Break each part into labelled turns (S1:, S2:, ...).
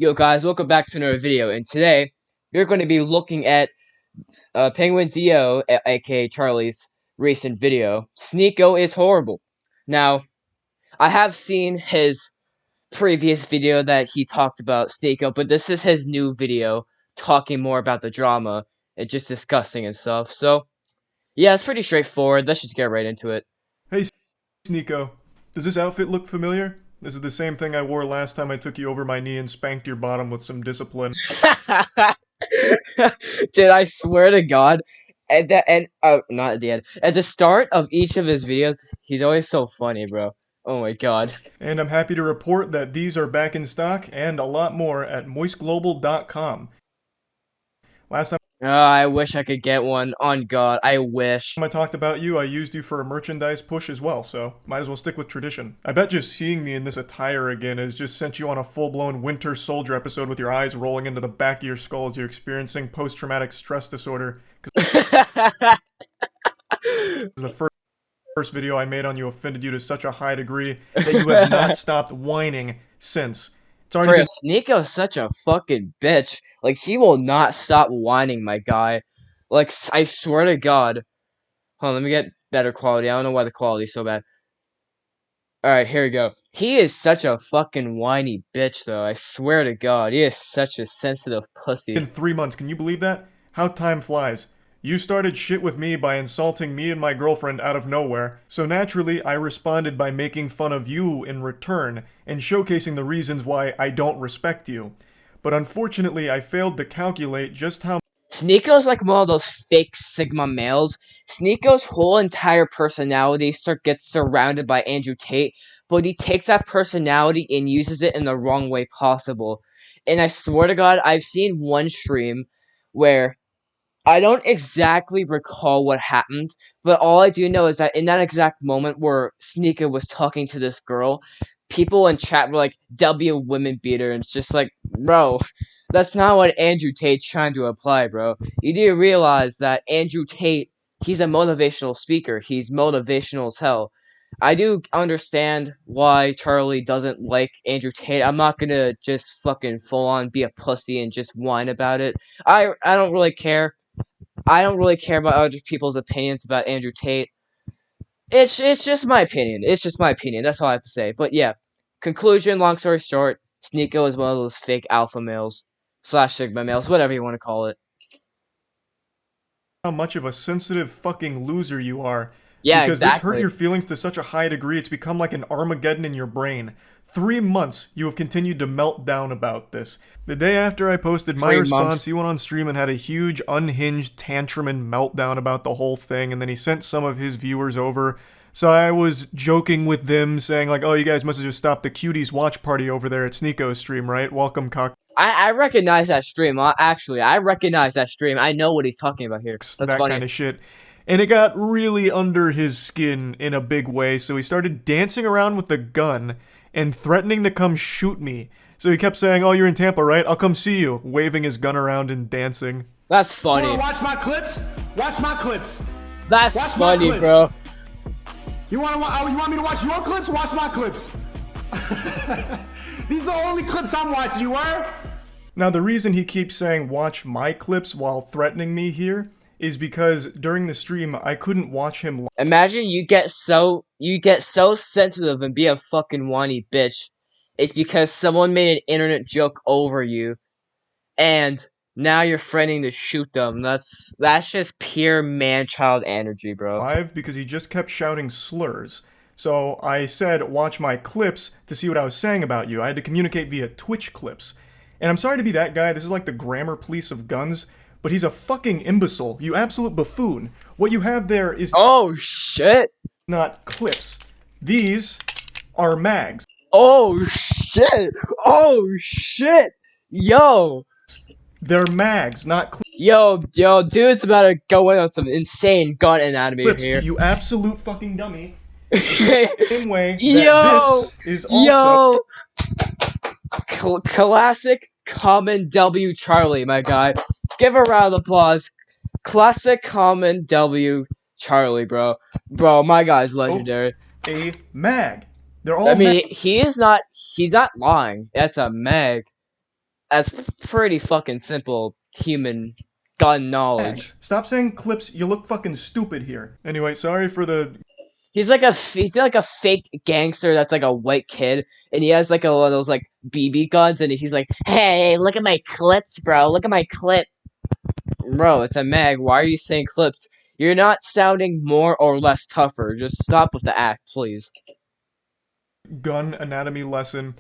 S1: Yo guys, welcome back to another video, and today we're going to be looking at Penguin Zio, aka Charlie's recent video. Sneako is horrible. Now, I have seen his previous video that he talked about Sneako, but this is his new video talking more about the drama and just discussing and stuff. So, yeah, it's pretty straightforward. Let's just get right into it.
S2: Hey, Sneako, does this outfit look familiar? This is the same thing I wore last time I took you over my knee and spanked your bottom with some discipline.
S1: Dude, I swear to God, not at the end. At the start of each of his videos, he's always so funny, bro. Oh my God.
S2: And I'm happy to report that these are back in stock and a lot more at moistglobal.com. Last time
S1: I wish I could get one. On God, I wish.
S2: I talked about you, I used you for a merchandise push as well, so might as well stick with tradition. I bet just seeing me in this attire again has just sent you on a full-blown Winter Soldier episode with your eyes rolling into the back of your skull as you're experiencing post-traumatic stress disorder. This is the first video I made on you offended you to such a high degree that you have not stopped whining since.
S1: Sneako's such a fucking bitch. Like, he will not stop whining, my guy. Like, I swear to God. Hold on, let me get better quality. I don't know why the quality's so bad. Alright, here we go. He is such a fucking whiny bitch, though. I swear to God. He is such a sensitive pussy.
S2: In 3 months, can you believe that? How time flies. You started shit with me by insulting me and my girlfriend out of nowhere, so naturally I responded by making fun of you in return, and showcasing the reasons why I don't respect you. But unfortunately I failed to calculate just how
S1: Sneako's like one of those fake Sigma males. Sneako's whole entire personality gets surrounded by Andrew Tate, but he takes that personality and uses it in the wrong way possible. And I swear to God, I've seen one stream where I don't exactly recall what happened, but all I do know is that in that exact moment where Sneako was talking to this girl, people in chat were like, W women beater, and it's just like, bro, that's not what Andrew Tate's trying to apply, bro. You do realize that Andrew Tate, he's a motivational speaker, he's motivational as hell. I do understand why Charlie doesn't like Andrew Tate. I'm not gonna just fucking full on be a pussy and just whine about it. I don't really care. I don't really care about other people's opinions about Andrew Tate. It's just my opinion. It's just my opinion. That's all I have to say. But yeah, conclusion, long story short, Sneako is one of those fake alpha males / Sigma males, whatever you want to call it.
S2: how much of a sensitive fucking loser you are.
S1: Yeah,
S2: because
S1: exactly.
S2: This hurt your feelings to such a high degree it's become like an Armageddon in your brain. 3 months you have continued to melt down about this. The day after I posted my response, he went on stream and had a huge unhinged tantrum and meltdown about the whole thing, and then he sent some of his viewers over. So I was joking with them, saying like, oh, you guys must have just stopped the cuties watch party over there at Sneako's stream, right? Welcome, cock.
S1: I recognize that stream. Actually, I recognize that stream. I know what he's talking about here. That's
S2: that
S1: funny.
S2: Kind of shit. And it got really under his skin in a big way, so he started dancing around with a gun and threatening to come shoot me. So he kept saying, oh, you're in Tampa, right? I'll come see you, waving his gun around and dancing.
S1: That's funny.
S3: You wanna watch my clips? Watch my clips.
S1: That's
S3: watch
S1: funny,
S3: clips.
S1: bro.
S3: You want me to watch your clips? Watch my clips. These are the only clips I'm watching, you were?
S2: Now, the reason he keeps saying watch my clips while threatening me here is because during the stream, I couldn't watch him.
S1: Imagine you get so sensitive and be a fucking whiny bitch. It's because someone made an internet joke over you, and now you're threatening to shoot them. That's just pure man-child energy, bro.
S2: Live because he just kept shouting slurs. So I said watch my clips to see what I was saying about you. I had to communicate via Twitch clips. And I'm sorry to be that guy, this is like the grammar police of guns, but he's a fucking imbecile, you absolute buffoon. What you have there is—
S1: oh shit!
S2: Not clips. These are mags.
S1: Oh shit! Oh shit! Yo!
S2: They're mags, not clips.
S1: Yo, dude's about to go in on some insane gun anatomy
S2: clips,
S1: here.
S2: You absolute fucking dummy. Same way that
S1: yo!
S2: This is also—
S1: Classic common W Charlie, my guy. Give a round of applause. Classic common W Charlie, bro. Bro, my guy's legendary.
S2: A mag. They're all—
S1: I mean, he's not lying. That's a mag. That's pretty fucking simple human gun knowledge.
S2: Stop saying clips, you look fucking stupid here. Anyway, sorry for the...
S1: He's like a fake gangster that's like a white kid, and he has like one of those like BB guns, and he's like, "Hey, look at my clips, bro. Look at my clip, bro. It's a mag. Why are you saying clips? You're not sounding more or less tougher. Just stop with the act, please."
S2: gun anatomy lesson.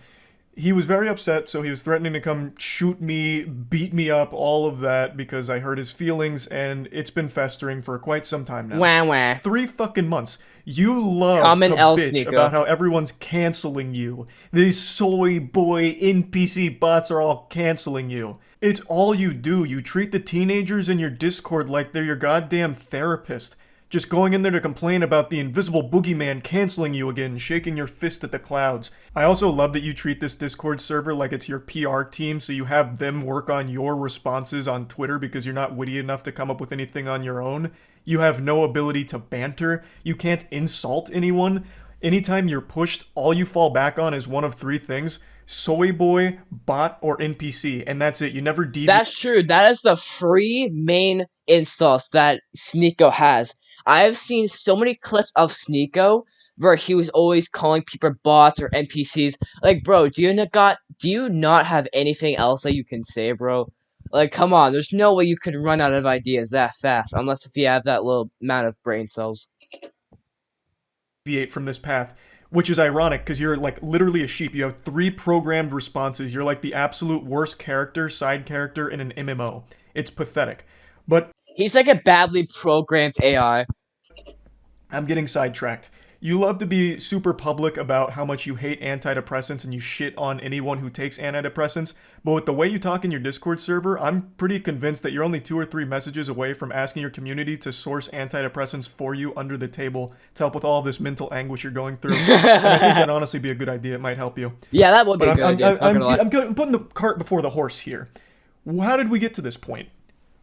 S2: He was very upset, so he was threatening to come shoot me, beat me up, all of that, because I hurt his feelings, and it's been festering for quite some time now.
S1: Wah wah.
S2: 3 fucking months. You love
S1: Common
S2: to
S1: L,
S2: bitch
S1: Sneako.
S2: about how everyone's canceling you. These soy boy NPC bots are all canceling you. It's all you do. You treat the teenagers in your Discord like they're your goddamn therapist. Just going in there to complain about the invisible boogeyman canceling you again, shaking your fist at the clouds. I also love that you treat this Discord server like it's your PR team, so you have them work on your responses on Twitter because you're not witty enough to come up with anything on your own. You have no ability to banter. You can't insult anyone. Anytime you're pushed, all you fall back on is one of 3 things: soy boy, bot, or NPC, and that's it. You never deviate.
S1: That's true. That is the free main insults that Sneako has. I've seen so many clips of Sneako where he was always calling people bots or NPCs. Like, bro, do you not have anything else that you can say, bro? Like, come on, there's no way you could run out of ideas that fast, unless if you have that little amount of brain cells.
S2: Deviate from this path, which is ironic because you're like literally a sheep. You have 3 programmed responses. You're like the absolute worst character, side character in an MMO. It's pathetic. But
S1: he's like a badly programmed AI.
S2: I'm getting sidetracked. You love to be super public about how much you hate antidepressants and you shit on anyone who takes antidepressants, but with the way you talk in your Discord server, I'm pretty convinced that you're only 2 or 3 messages away from asking your community to source antidepressants for you under the table to help with all this mental anguish you're going through. And I think that'd honestly be a good idea. It might help you.
S1: Yeah, that would be a good idea.
S2: I'm putting the cart before the horse here. How did we get to this point?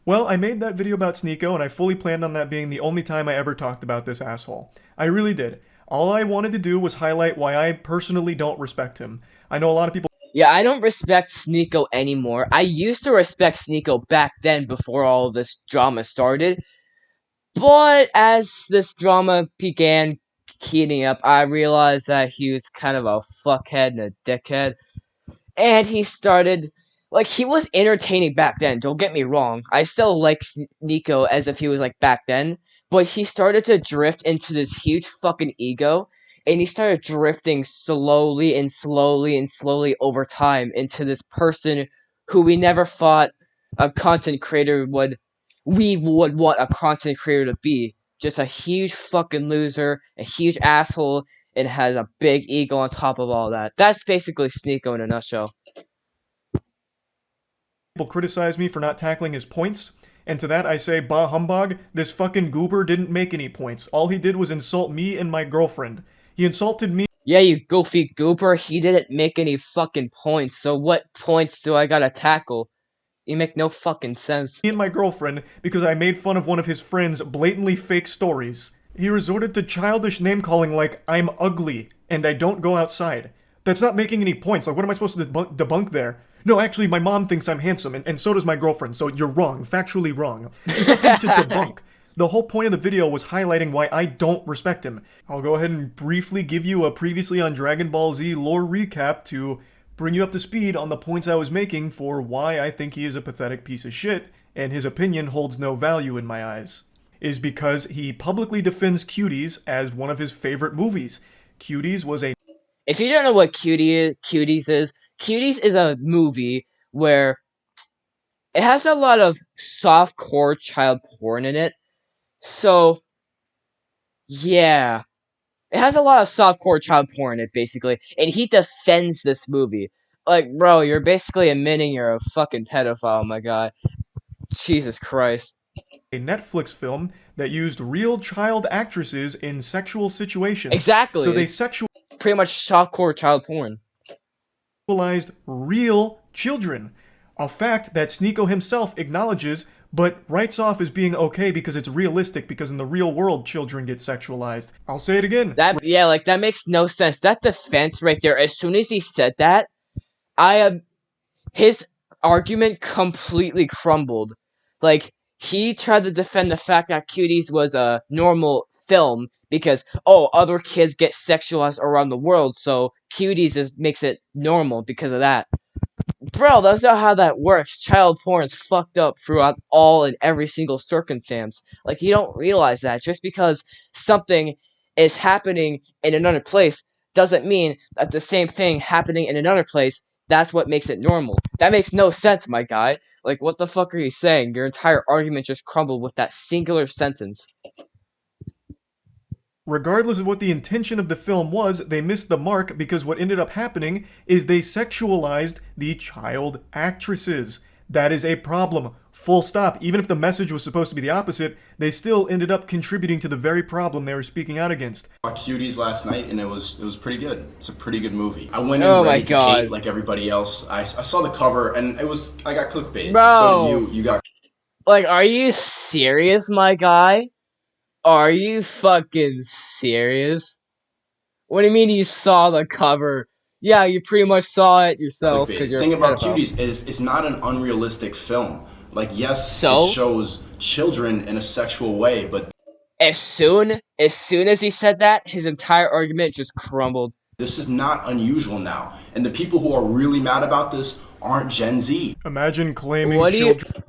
S2: Well, I made that video about Sneako, and I fully planned on that being the only time I ever talked about this asshole. I really did. All I wanted to do was highlight why I personally don't respect him. I know a lot of people...
S1: Yeah, I don't respect Sneako anymore. I used to respect Sneako back then before all of this drama started. But as this drama began heating up, I realized that he was kind of a fuckhead and a dickhead. And he started... Like, he was entertaining back then, don't get me wrong. I still like Sneako as if he was, like, back then. But he started to drift into this huge fucking ego. And he started drifting slowly and slowly and slowly over time into this person who we never thought a content creator we would want a content creator to be. Just a huge fucking loser, a huge asshole, and has a big ego on top of all that. That's basically Sneako in a nutshell.
S2: People criticize me for not tackling his points, and to that I say, bah humbug, this fucking goober didn't make any points. All he did was insult me and my girlfriend. He insulted me.
S1: Yeah, you goofy goober, he didn't make any fucking points, so what points do I gotta tackle? You make no fucking sense.
S2: Me and my girlfriend because I made fun of one of his friend's blatantly fake stories. He resorted to childish name-calling like, I'm ugly, and I don't go outside. That's not making any points. Like, what am I supposed to debunk there? No, actually, my mom thinks I'm handsome, and so does my girlfriend, so you're wrong. Factually wrong. There's nothing to debunk. The whole point of the video was highlighting why I don't respect him. I'll go ahead and briefly give you a previously on Dragon Ball Z lore recap to bring you up to speed on the points I was making for why I think he is a pathetic piece of shit, and his opinion holds no value in my eyes. Is because he publicly defends Cuties as one of his favorite movies. Cuties was a...
S1: If you don't know what Cuties is a movie where it has a lot of softcore child porn in it. So, yeah. It has a lot of softcore child porn in it, basically. And he defends this movie. Like, bro, you're basically admitting you're a fucking pedophile, my god. Jesus Christ.
S2: A Netflix film that used real child actresses in sexual situations.
S1: Exactly.
S2: So they
S1: pretty much softcore child porn.
S2: Sexualized real children. A fact that Sneako himself acknowledges, but writes off as being okay because it's realistic, because in the real world, children get sexualized. I'll say it again.
S1: That makes no sense. That defense right there, as soon as he said that, his argument completely crumbled. Like, he tried to defend the fact that Cuties was a normal film because, oh, other kids get sexualized around the world, so makes it normal because of that. Bro, that's not how that works. Child porn's fucked up throughout all and every single circumstance. Like, you don't realize that. Just because something is happening in another place doesn't mean that the same thing happening in another place, that's what makes it normal. That makes no sense, my guy. Like, what the fuck are you saying? Your entire argument just crumbled with that singular sentence.
S2: Regardless of what the intention of the film was, they missed the mark because what ended up happening is they sexualized the child actresses. That is a problem. Full stop. Even if the message was supposed to be the opposite, they still ended up contributing to the very problem they were speaking out against.
S4: I saw Cuties last night and it was pretty good. It's a pretty good movie. I went in ready to hate like everybody else. I saw the cover and I got clickbait.
S1: Bro.
S4: So did you got...
S1: Like, are you serious, my guy? Are you fucking serious? What do you mean you saw the cover? Yeah, you pretty much saw it yourself because you're.
S4: The thing about Cuties is it's not an unrealistic film. Like, yes,
S1: so?
S4: It shows children in a sexual way, but
S1: as soon as he said that, his entire argument just crumbled.
S4: This is not unusual now, and the people who are really mad about this aren't Gen Z.
S2: Imagine claiming children.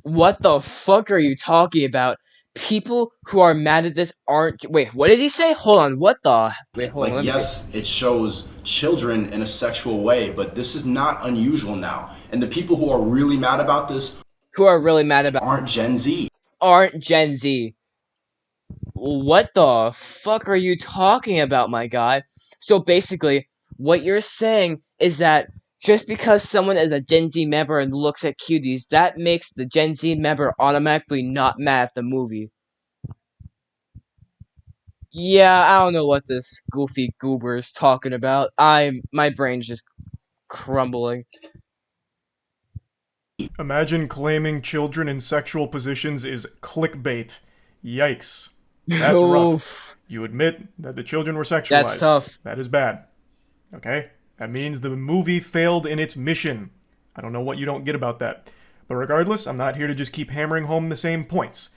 S1: What the fuck are you talking about? People who are mad at this aren't. Wait, what did he say? Hold on. What the? Wait, hold on.
S4: Like, yes, it shows children in a sexual way, but this is not unusual now, and the people who are really mad about this.
S1: Aren't
S4: Gen Z.
S1: Aren't Gen Z. What the fuck are you talking about, my guy? So basically, what you're saying is that just because someone is a Gen Z member and looks at Cuties, that makes the Gen Z member automatically not mad at the movie. Yeah, I don't know what this goofy goober is talking about. My brain's just crumbling.
S2: Imagine claiming children in sexual positions is clickbait. Yikes. That's rough. You admit that the children were sexualized.
S1: That's tough.
S2: That is bad. Okay? That means the movie failed in its mission. I don't know what you don't get about that. But regardless, I'm not here to just keep hammering home the same points.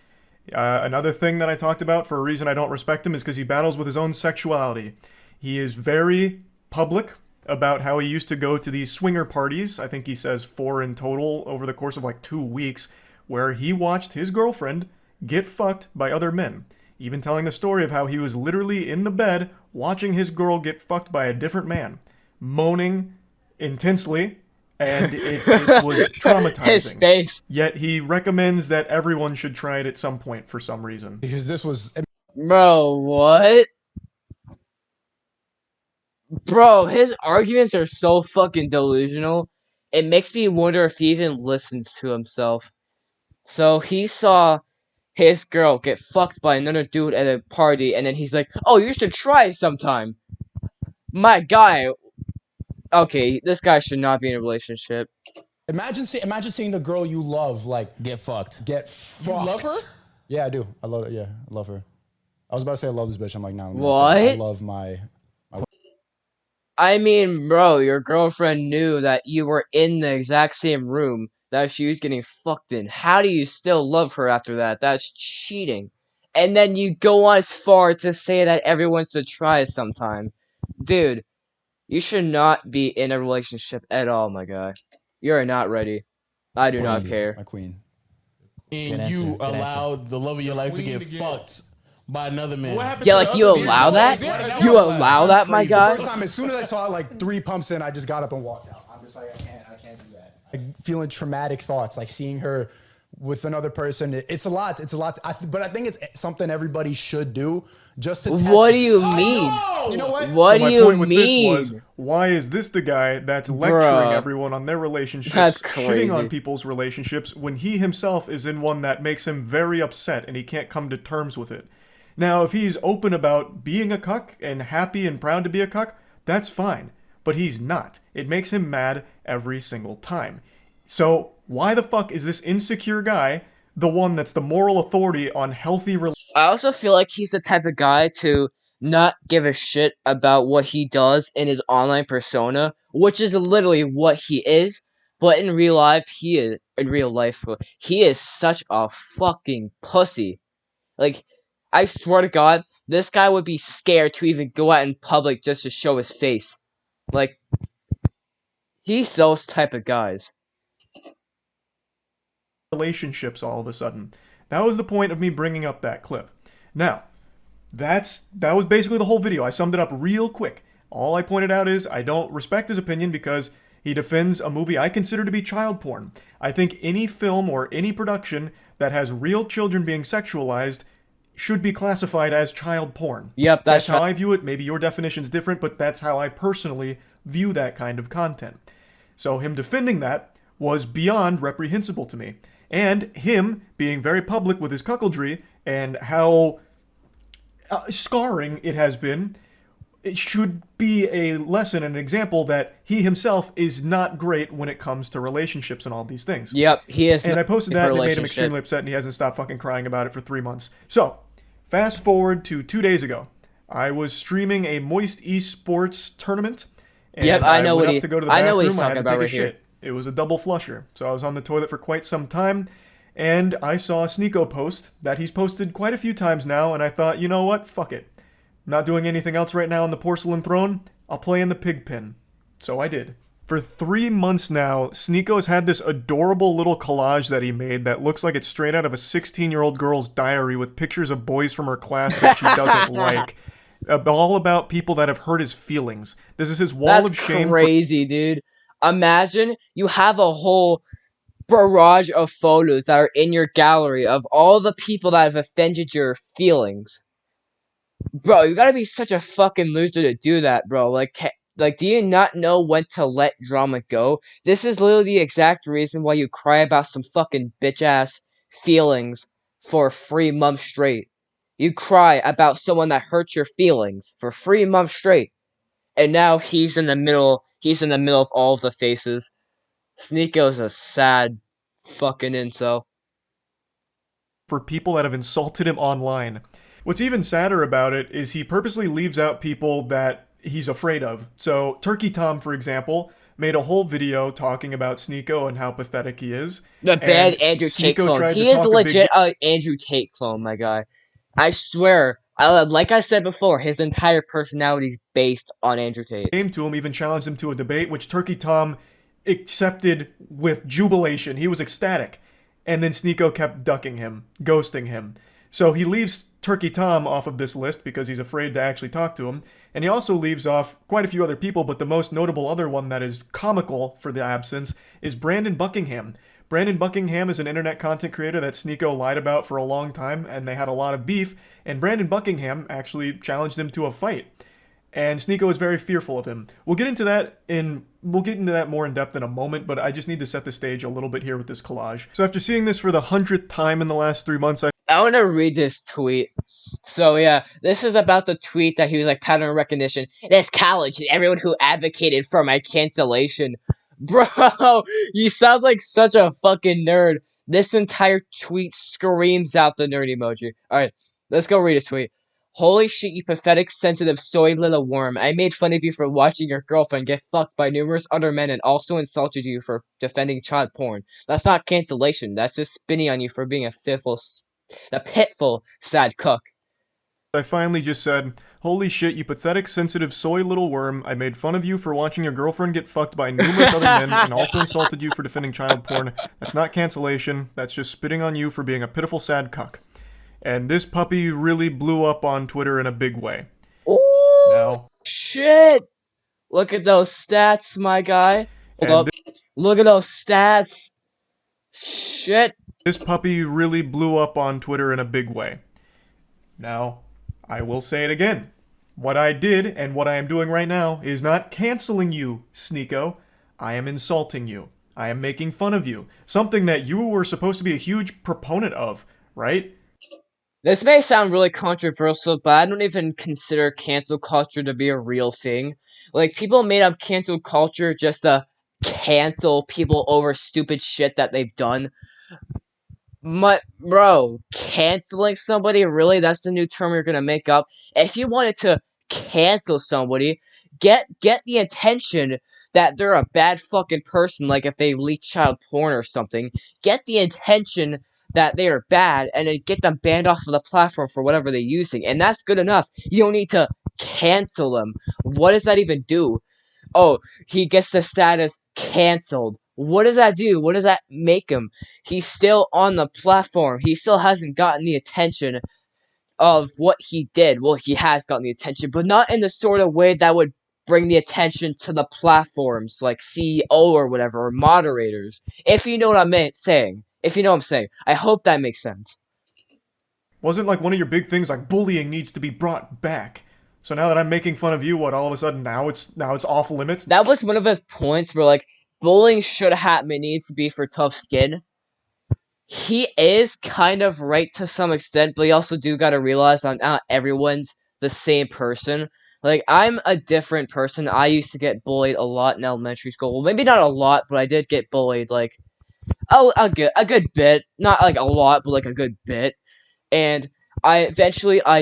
S2: Another thing that I talked about for a reason I don't respect him is because he battles with his own sexuality. He is very public about how he used to go to these swinger parties, I think he says 4 in total over the course of like 2 weeks, where he watched his girlfriend get fucked by other men. Even telling the story of how he was literally in the bed watching his girl get fucked by a different man, moaning intensely, and it was traumatizing.
S1: His face.
S2: Yet he recommends that everyone should try it at some point for some reason.
S3: Because this was...
S1: Bro, what? Bro, his arguments are so fucking delusional. It makes me wonder if he even listens to himself. So he saw his girl get fucked by another dude at a party, and then he's like, oh, you should try it sometime. My guy. Okay, this guy should not be in a relationship.
S3: Imagine seeing the girl you love, like...
S5: Get fucked.
S3: Get fucked.
S5: You love her?
S3: Yeah, I do. I love it. Yeah, I love her. I was about to say I love this bitch. I'm like, no.
S1: What?
S3: I love my...
S1: I mean, bro, your girlfriend knew that you were in the exact same room that she was getting fucked in. How do you still love her after that? That's cheating. And then you go on as far to say that everyone should try sometime. Dude, you should not be in a relationship at all, my guy. You're not ready. I do not care.
S3: My queen.
S5: And you allowed the love of your life to get fucked by another man.
S1: Yeah, like, you allow that? You allow that, my guy?
S3: The first time, as soon as I saw it, like 3 pumps in, I just got up and walked out. I'm just like, I can't do that. Like, feeling traumatic thoughts, like seeing her with another person. It's a lot. But I think it's something everybody should do just to test.
S1: What do you mean?
S3: You know what?
S1: What do you
S2: My point with
S1: mean?
S2: this was, why is this the guy that's lecturing everyone on their relationships,
S1: That's crazy.
S2: shitting on people's relationships, when he himself is in one that makes him very upset and he can't come to terms with it? Now, if he's open about being a cuck and happy and proud to be a cuck, that's fine. But he's not. It makes him mad every single time. So, why the fuck is this insecure guy the one that's the moral authority on healthy relationships?
S1: I also feel like he's the type of guy to not give a shit about what he does in his online persona, which is literally what he is. But in real life, he is such a fucking pussy. Like, I swear to God, this guy would be scared to even go out in public just to show his face. Like, he's those type of guys.
S2: Relationships all of a sudden. That was the point of me bringing up that clip. Now, that was basically the whole video. I summed it up real quick. All I pointed out is I don't respect his opinion because he defends a movie I consider to be child porn. I think any film or any production that has real children being sexualized should be classified as child porn.
S1: Yep,
S2: that's how I view it. Maybe your definition's different, but that's how I personally view that kind of content. So him defending that was beyond reprehensible to me. And him being very public with his cuckoldry and how scarring it has been, it should be a lesson and an example that he himself is not great when it comes to relationships and all these things.
S1: Yep, he is.
S2: And I posted that and it made him extremely upset and he hasn't stopped fucking crying about it for 3 months. So, fast forward to 2 days ago. I was streaming a Moist Esports tournament. And
S1: yep, I know what
S2: to go to the bathroom.
S1: I know what he's talking about right here.
S2: It was a double flusher. So I was on the toilet for quite some time. And I saw a Sneako post that he's posted quite a few times now. And I thought, you know what? Fuck it. I'm not doing anything else right now on the porcelain throne. I'll play in the pig pen. So I did. For 3 months now, Sneako's had this adorable little collage that he made that looks like it's straight out of a 16-year-old girl's diary with pictures of boys from her class that she doesn't like. All about people that have hurt his feelings. This is his wall of shame.
S1: That's crazy, dude. Imagine you have a whole barrage of photos that are in your gallery of all the people that have offended your feelings. Bro, you gotta be such a fucking loser to do that, bro. Like, do you not know when to let drama go? This is literally the exact reason why you cry about some fucking bitch-ass feelings for 3 months straight. You cry about someone that hurts your feelings for 3 months straight. And now he's in the middle of all of the faces. Sneako's a sad fucking incel.
S2: For people that have insulted him online. What's even sadder about it is he purposely leaves out people that he's afraid of. So, Turkey Tom, for example, made a whole video talking about Sneako and how pathetic he is.
S1: The bad Andrew Tate clone. He is legit an Andrew Tate clone, my guy. I swear, like I said before, his entire personality is based on Andrew Tate.
S2: Came to him, even challenged him to a debate, which Turkey Tom accepted with jubilation. He was ecstatic. And then Sneako kept ducking him, ghosting him. So he leaves Turkey Tom off of this list because he's afraid to actually talk to him. And he also leaves off quite a few other people, but the most notable other one that is comical for the absence is Brandon Buckingham. Brandon Buckingham is an internet content creator that Sneako lied about for a long time, and they had a lot of beef, and Brandon Buckingham actually challenged him to a fight. And Sneako is very fearful of him. We'll get into that more in depth in a moment, but I just need to set the stage a little bit here with this collage. So after seeing this for the 100th time in the last 3 months,
S1: I want to read this tweet. So yeah, this is about the tweet that he was like, pattern recognition. This college and everyone who advocated for my cancellation. Bro, you sound like such a fucking nerd. This entire tweet screams out the nerd emoji. Alright, let's go read a tweet. Holy shit, you pathetic, sensitive, soy little worm. I made fun of you for watching your girlfriend get fucked by numerous other men and also insulted you for defending child porn. That's not cancellation. That's just spinning on you for being a pitiful, sad cuck.
S2: I finally just said, holy shit, you pathetic, sensitive, soy little worm. I made fun of you for watching your girlfriend get fucked by numerous other men and also insulted you for defending child porn. That's not cancellation. That's just spitting on you for being a pitiful, sad cuck. And this puppy really blew up on Twitter in a big way.
S1: Ooh, now, shit! Look at those stats, my guy. Hold up. Look at those stats. Shit.
S2: This puppy really blew up on Twitter in a big way. Now, I will say it again. What I did and what I am doing right now is not canceling you, Sneako. I am insulting you. I am making fun of you. Something that you were supposed to be a huge proponent of, right?
S1: This may sound really controversial, but I don't even consider cancel culture to be a real thing. Like, people made up cancel culture just to cancel people over stupid shit that they've done. But, bro, canceling somebody, really? That's the new term you're gonna make up? If you wanted to cancel somebody, get the intention that they're a bad fucking person, like if they leak child porn or something. Get the intention that they are bad, and then get them banned off of the platform for whatever they're using, and that's good enough. You don't need to cancel them. What does that even do? Oh, he gets the status canceled. What does that do? What does that make him? He's still on the platform. He still hasn't gotten the attention of what he did. Well, he has gotten the attention, but not in the sort of way that would bring the attention to the platforms, like CEO or whatever, or moderators. If you know what I'm saying. If you know what I'm saying. I hope that makes sense.
S2: Wasn't like one of your big things like bullying needs to be brought back. So now that I'm making fun of you, what, all of a sudden now it's off limits?
S1: That was one of his points where, like, bullying should happen. It needs to be for tough skin. He is kind of right to some extent, but you also do gotta realize that not everyone's the same person. Like, I'm a different person. I used to get bullied a lot in elementary school. Well, maybe not a lot, but I did get bullied, like, a good bit. Not, like, a lot, but, like, a good bit. And I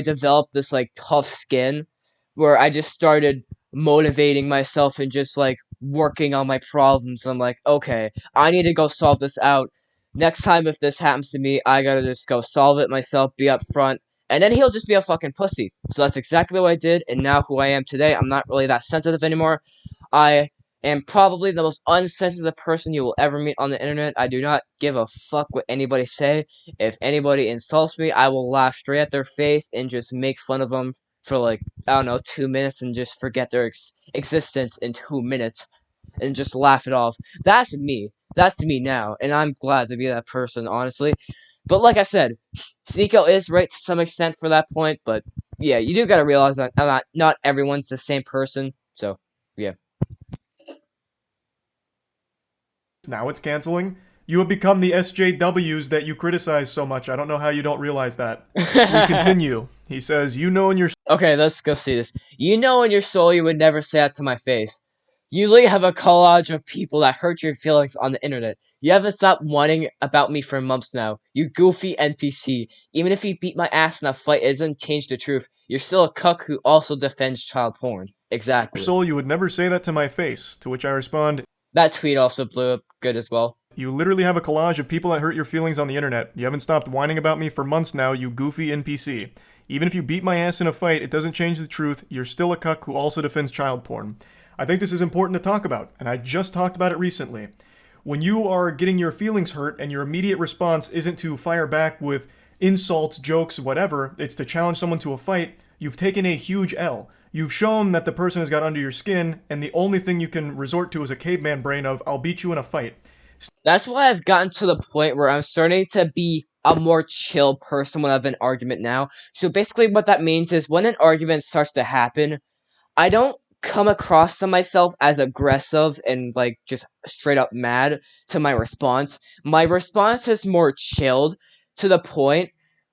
S1: developed this, like, tough skin where I just started motivating myself and just, like, working on my problems. I'm like, okay, I need to go solve this out. Next time if this happens to me, I gotta just go solve it myself, be up front, and then he'll just be a fucking pussy. So that's exactly what I did, and now who I am today, I'm not really that sensitive anymore. I am probably the most unsensitive person you will ever meet on the internet. I do not give a fuck what anybody say. If anybody insults me, I will laugh straight at their face and just make fun of them for, like, I don't know, 2 minutes and just forget their existence in 2 minutes and just laugh it off. That's me. That's me now, and I'm glad to be that person, honestly. But like I said, Sneako is right to some extent for that point, but yeah, you do gotta realize that not everyone's the same person, so, yeah.
S2: Now it's canceling. You have become the SJWs that you criticize so much. I don't know how you don't realize that. We continue. He says, you know in your...
S1: Okay, let's go see this. You know in your soul you would never say that to my face. You literally have a collage of people that hurt your feelings on the internet. You haven't stopped whining about me for months now. You goofy NPC. Even if you beat my ass in a fight, it doesn't change the truth. You're still a cuck who also defends child porn. Exactly.
S2: Soul, you would never say that to my face. To which I respond,
S1: that tweet also blew up good as well.
S2: You literally have a collage of people that hurt your feelings on the internet. You haven't stopped whining about me for months now, you goofy NPC. Even if you beat my ass in a fight, it doesn't change the truth. You're still a cuck who also defends child porn. I think this is important to talk about, and I just talked about it recently. When you are getting your feelings hurt and your immediate response isn't to fire back with insults, jokes, whatever, it's to challenge someone to a fight, you've taken a huge L. You've shown that the person has got under your skin, and the only thing you can resort to is a caveman brain of, I'll beat you in a fight.
S1: That's why I've gotten to the point where I'm starting to be a more chill person when I have an argument now. So basically what that means is when an argument starts to happen, I don't come across to myself as aggressive and, like, just straight up mad to my response. My response is more chilled to the point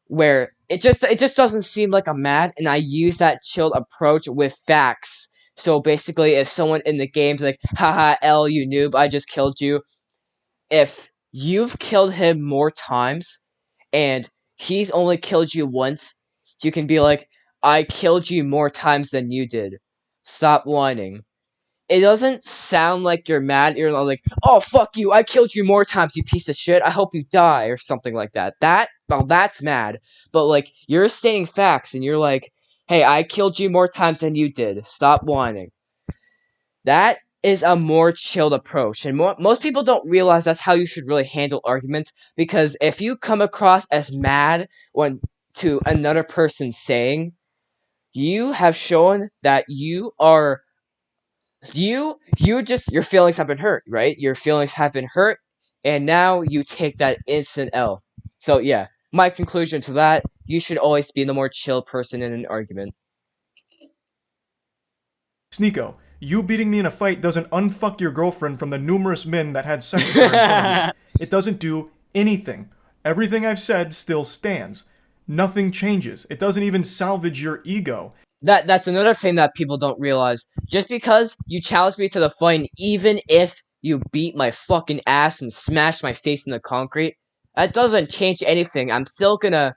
S1: where it just doesn't seem like I'm mad, and I use that chilled approach with facts. So basically, if someone in the game's like, haha, L, you noob, I just killed you. If you've killed him more times, and he's only killed you once, you can be like, I killed you more times than you did. Stop whining. It doesn't sound like you're mad. You're like, oh, fuck you, I killed you more times, you piece of shit. I hope you die, or something like that. That's mad. But, like, you're stating facts, and you're like, hey, I killed you more times than you did. Stop whining. That is a more chilled approach, and most people don't realize that's how you should really handle arguments, because if you come across as mad when to another person saying, you have shown that you are, your feelings have been hurt, right? Your feelings have been hurt, and now you take that instant L. So yeah, my conclusion to that, you should always be the more chill person in an argument.
S2: Sneako, you beating me in a fight doesn't unfuck your girlfriend from the numerous men that had sex with her in front of you. It doesn't do anything. Everything I've said still stands. Nothing changes. It doesn't even salvage your ego.
S1: That's another thing that people don't realize. Just because you challenge me to the fight, even if you beat my fucking ass and smash my face in the concrete, that doesn't change anything. I'm still gonna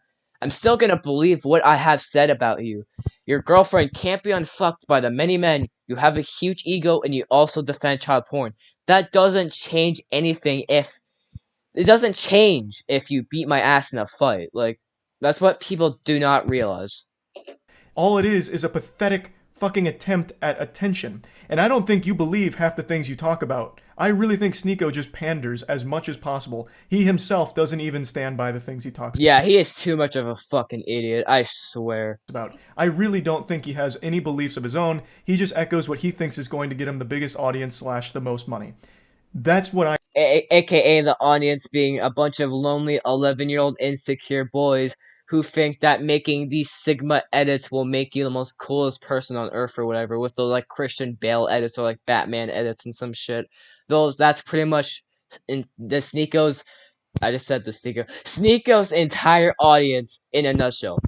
S1: believe what I have said about you. Your girlfriend can't be unfucked by the many men. You have a huge ego and you also defend child porn. That doesn't change anything if... It doesn't change if you beat my ass in a fight. Like, that's what people do not realize.
S2: All it is a pathetic fucking attempt at attention. And I don't think you believe half the things you talk about. I really think Sneako just panders as much as possible. He himself doesn't even stand by the things he talks about.
S1: Yeah, he is too much of a fucking idiot, I swear.
S2: I really don't think he has any beliefs of his own. He just echoes what he thinks is going to get him the biggest audience / the most money. That's what I...
S1: AKA the audience being a bunch of lonely 11-year-old insecure boys who think that making these Sigma edits will make you the most coolest person on Earth or whatever, with the, like, Christian Bale edits or, like, Batman edits and some shit. That's pretty much in the Sneako's... I just said the Sneako's entire audience in a nutshell.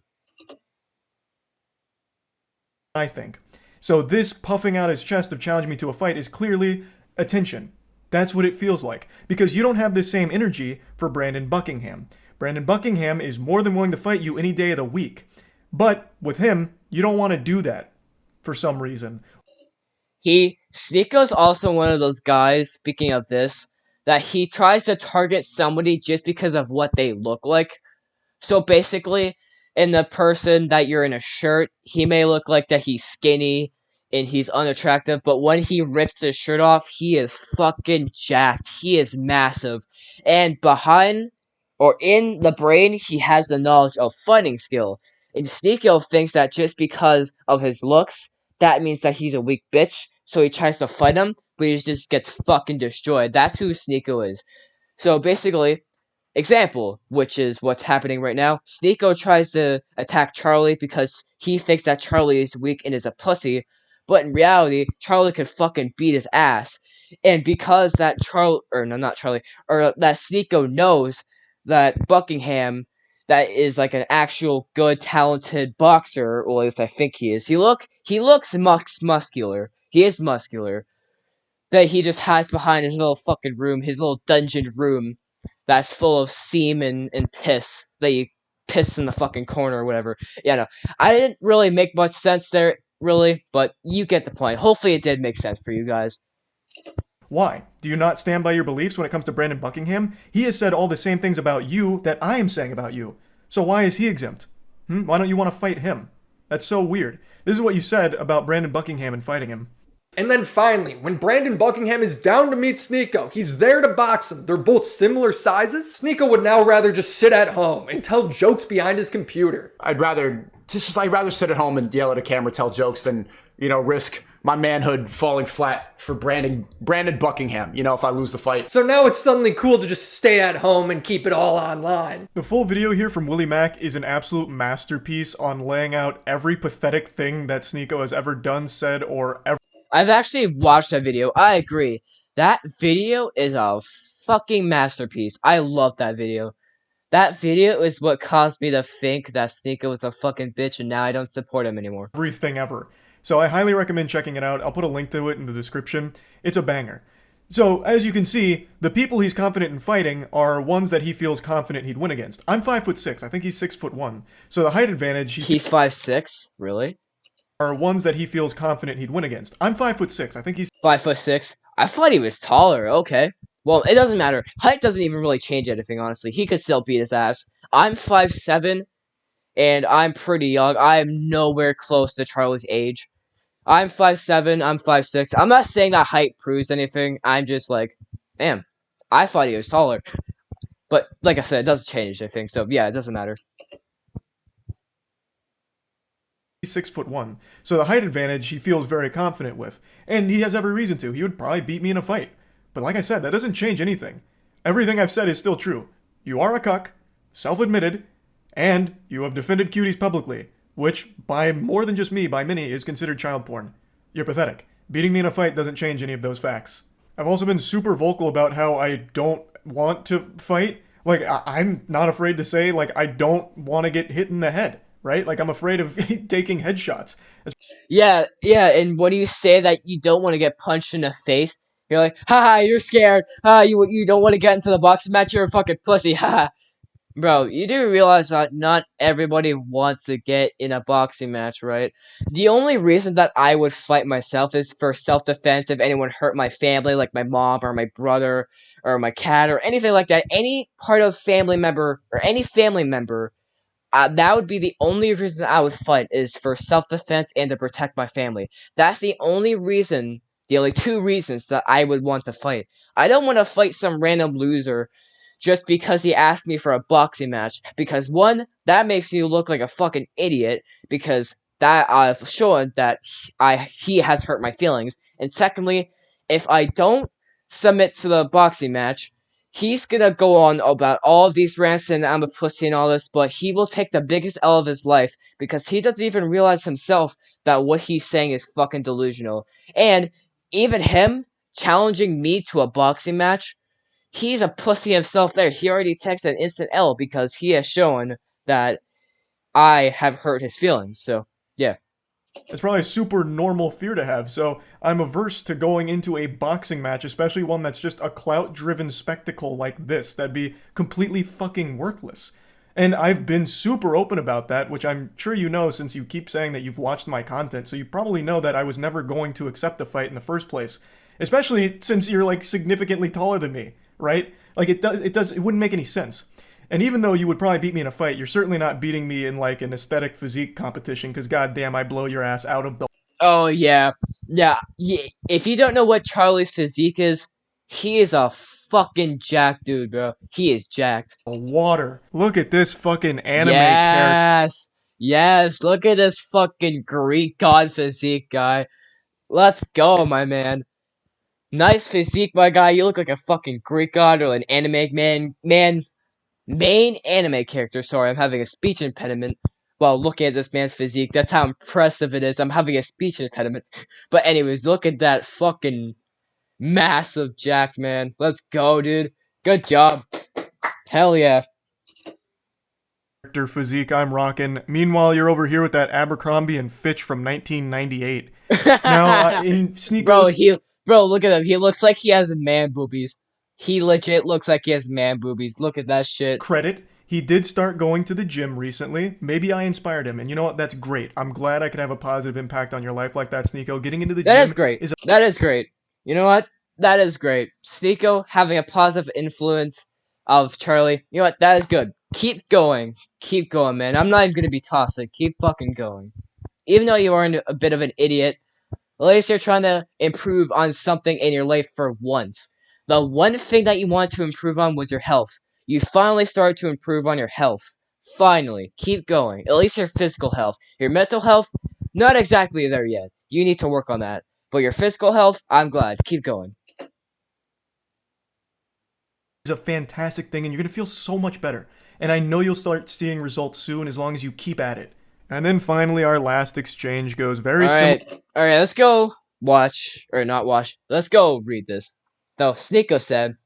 S2: I think. So this puffing out his chest of challenging me to a fight is clearly attention. That's what it feels like. Because you don't have the same energy for Brandon Buckingham. Brandon Buckingham is more than willing to fight you any day of the week. But with him, you don't want to do that for some reason.
S1: Sneako's also one of those guys, speaking of this, that he tries to target somebody just because of what they look like. So basically, in the person that you're in a shirt, he may look like that he's skinny and he's unattractive, but when he rips his shirt off, he is fucking jacked. He is massive. And behind, or in the brain, he has the knowledge of fighting skill. And Sneako thinks that just because of his looks, that means that he's a weak bitch, so he tries to fight him, but he just gets fucking destroyed. That's who Sneako is. So basically, example, which is what's happening right now, Sneako tries to attack Charlie because he thinks that Charlie is weak and is a pussy, but in reality, Charlie could fucking beat his ass. And because that that Sneako knows that Buckingham, that is like an actual good, talented boxer, or at least I think he is. He looks muscular. He is muscular. That he just hides behind his little fucking room, his little dungeon room, that's full of semen and piss, that you piss in the fucking corner or whatever. Yeah, no, I didn't really make much sense there, really, but you get the point. Hopefully it did make sense for you guys.
S2: Why? Do you not stand by your beliefs when it comes to Brandon Buckingham? He has said all the same things about you that I am saying about you. So why is he exempt? Why don't you want to fight him? That's so weird. This is what you said about Brandon Buckingham and fighting him.
S6: And then finally, when Brandon Buckingham is down to meet Sneako, he's there to box him. They're both similar sizes. Sneako would now rather just sit at home and tell jokes behind his computer.
S7: I'd rather sit at home and yell at a camera, tell jokes than, risk my manhood falling flat for Brandon Buckingham, if I lose the fight.
S6: So now it's suddenly cool to just stay at home and keep it all online.
S2: The full video here from Willie Mack is an absolute masterpiece on laying out every pathetic thing that Sneako has ever done, said, or ever...
S1: I've actually watched that video. I agree. That video is a fucking masterpiece. I love that video. That video is what caused me to think that Sneako was a fucking bitch, and now I don't support him anymore.
S2: Everything ever. So I highly recommend checking it out. I'll put a link to it in the description. It's a banger. So, as you can see, the people he's confident in fighting are ones that he feels confident he'd win against. I'm 5'6". I think he's 6'1". So the height advantage...
S1: He's 5'6"? Really?
S2: Are ones that he feels confident he'd win against. I'm 5'6". I think he's
S1: 5'6". I thought he was taller. Okay. Well, it doesn't matter. Height doesn't even really change anything, honestly. He could still beat his ass. I'm 5'7", and I'm pretty young. I am nowhere close to Charlie's age. I'm 5'7", I'm 5'6". I'm not saying that height proves anything. I'm just like, man, I thought he was taller. But, like I said, it doesn't change anything, so yeah, it doesn't matter.
S2: He's 6'1", so the height advantage he feels very confident with, and he has every reason to. He would probably beat me in a fight. But like I said, that doesn't change anything. Everything I've said is still true. You are a cuck, self-admitted, and you have defended cuties publicly, which, by more than just me, by many, is considered child porn. You're pathetic. Beating me in a fight doesn't change any of those facts. I've also been super vocal about how I don't want to fight. Like, I'm not afraid to say, like, I don't want to get hit in the head. Right? Like, I'm afraid of taking headshots.
S1: Yeah, and when you say that you don't want to get punched in the face, you're like, haha, you're scared. You don't want to get into the boxing match, you're a fucking pussy, haha. Bro, you do realize that not everybody wants to get in a boxing match, right? The only reason that I would fight myself is for self-defense if anyone hurt my family, like my mom or my brother or my cat or anything like that. Any part of family member or any family member, that would be the only reason I would fight is for self-defense and to protect my family. That's the only reason, the only two reasons that I would want to fight. I don't want to fight some random loser just because he asked me for a boxing match. Because one, that makes you look like a fucking idiot because that I've shown that he has hurt my feelings. And secondly, if I don't submit to the boxing match, he's gonna go on about all of these rants and I'm a pussy and all this, but he will take the biggest L of his life because he doesn't even realize himself that what he's saying is fucking delusional. And even him challenging me to a boxing match, he's a pussy himself there. He already takes an instant L because he has shown that I have hurt his feelings. So, yeah.
S2: It's probably a super normal fear to have, so I'm averse to going into a boxing match, especially one that's just a clout-driven spectacle like this. That'd be completely fucking worthless. And I've been super open about that, which I'm sure you know since you keep saying that you've watched my content, so you probably know that I was never going to accept a fight in the first place. Especially since you're, like, significantly taller than me, right? Like, it wouldn't make any sense. And even though you would probably beat me in a fight, you're certainly not beating me in, like, an aesthetic physique competition, because goddamn, I blow your ass out of the...
S1: Oh, yeah. Yeah. If you don't know what Charlie's physique is, he is a fucking jacked dude, bro. He is jacked.
S2: Water. Look at this fucking anime
S1: character.
S2: Yes,
S1: yes. Look at this fucking Greek god physique, guy. Let's go, my man. Nice physique, my guy. You look like a fucking Greek god or an anime main anime character. Sorry, I'm having a speech impediment while looking at this man's physique. That's how impressive it is. I'm having a speech impediment. But anyways, look at that fucking massive jacked man. Let's go, dude. Good job. Hell yeah.
S2: Physique I'm rocking. Meanwhile, you're over here with that Abercrombie and Fitch from 1998. Now, in Sneako's...
S1: Bro, look at him. He looks like he has man boobies. He legit looks like he has man boobies. Look at that shit.
S2: Credit. He did start going to the gym recently. Maybe I inspired him. And you know what? That's great. I'm glad I could have a positive impact on your life like that, Sneako. Getting into the gym...
S1: That is great. That is great. You know what? That is great. Sneako having a positive influence of Charlie. You know what? That is good. Keep going. Keep going, man. I'm not even gonna be toxic. Keep fucking going. Even though you are a bit of an idiot, at least you're trying to improve on something in your life for once. The one thing that you wanted to improve on was your health. You finally started to improve on your health. Finally. Keep going. At least your physical health. Your mental health, not exactly there yet. You need to work on that. But your physical health, I'm glad. Keep going.
S2: It's a fantastic thing, and you're going to feel so much better. And I know you'll start seeing results soon as long as you keep at it. And then finally, our last exchange goes very
S1: Alright, let's go watch, or not watch, let's go read this. Though, Sneako said,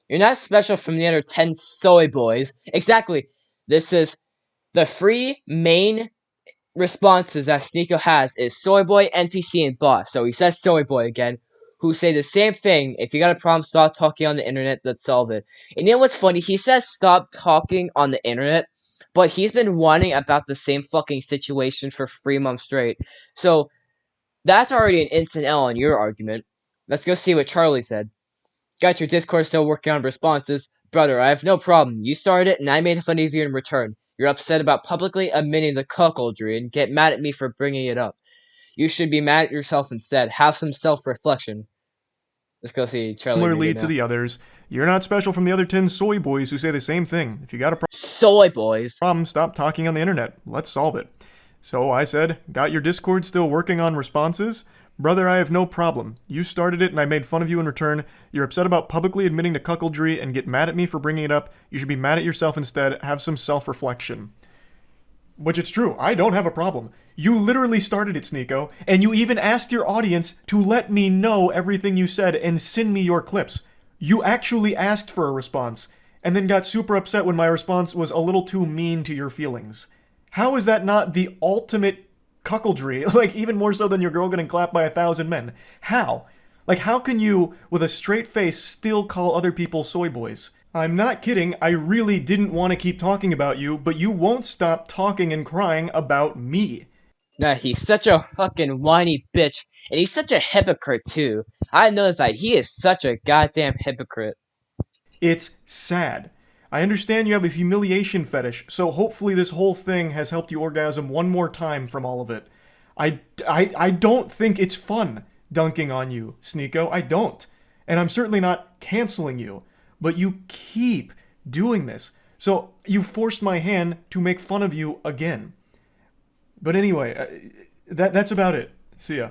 S1: "You're not special from the other 10 soy boys." Exactly. This is the three main responses that Sneako has is soy boy, NPC, and boss. So he says soy boy again, who say the same thing. If you got a problem, stop talking on the internet, let's solve it. And you know what's funny? He says stop talking on the internet, but he's been whining about the same fucking situation for 3 months straight. So, that's already an instant L on your argument. Let's go see what Charlie said. "Got your Discord still working on responses. Brother, I have no problem. You started it and I made fun of you in return. You're upset about publicly admitting the cuckoldry and get mad at me for bringing it up. You should be mad at yourself instead. Have some self-reflection." Let's go see Charlie.
S2: Similarly to the others, you're not special from the other 10 soy boys who say the same thing. If you got a
S1: soy boys
S2: problem, stop talking on the internet. Let's solve it. So I said, "Got your Discord still working on responses? Brother, I have no problem. You started it and I made fun of you in return. You're upset about publicly admitting to cuckoldry and get mad at me for bringing it up. You should be mad at yourself instead. Have some self-reflection." Which it's true. I don't have a problem. You literally started it, Sneako, and you even asked your audience to let me know everything you said and send me your clips. You actually asked for a response, and then got super upset when my response was a little too mean to your feelings. How is that not the ultimate cuckoldry? Like, even more so than your girl getting clapped by 1,000 men. How? Like, how can you, with a straight face, still call other people soy boys? I'm not kidding, I really didn't want to keep talking about you, but you won't stop talking and crying about me.
S1: Nah, he's such a fucking whiny bitch, and he's such a hypocrite too. I noticed that he is such a goddamn hypocrite.
S2: It's sad. I understand you have a humiliation fetish, so hopefully this whole thing has helped you orgasm one more time from all of it. I don't think it's fun dunking on you, Sneako. I don't. And I'm certainly not canceling you. But you keep doing this. So you forced my hand to make fun of you again. But anyway, that's about it. See ya.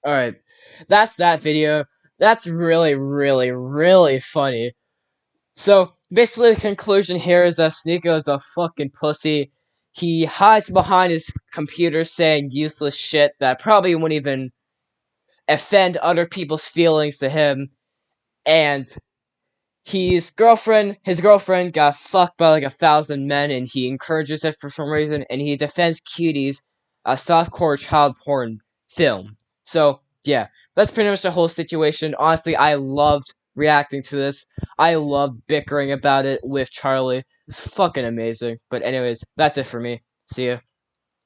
S1: Alright, that's that video. That's really, really, really funny. So, basically the conclusion here is that Sneako is a fucking pussy. He hides behind his computer saying useless shit that probably wouldn't even offend other people's feelings to him. And his girlfriend got fucked by like 1,000 men, and he encourages it for some reason, and he defends Cuties, a softcore child porn film. So, yeah, that's pretty much the whole situation. Honestly, I loved reacting to this. I loved bickering about it with Charlie. It's fucking amazing. But anyways, that's it for me. See ya.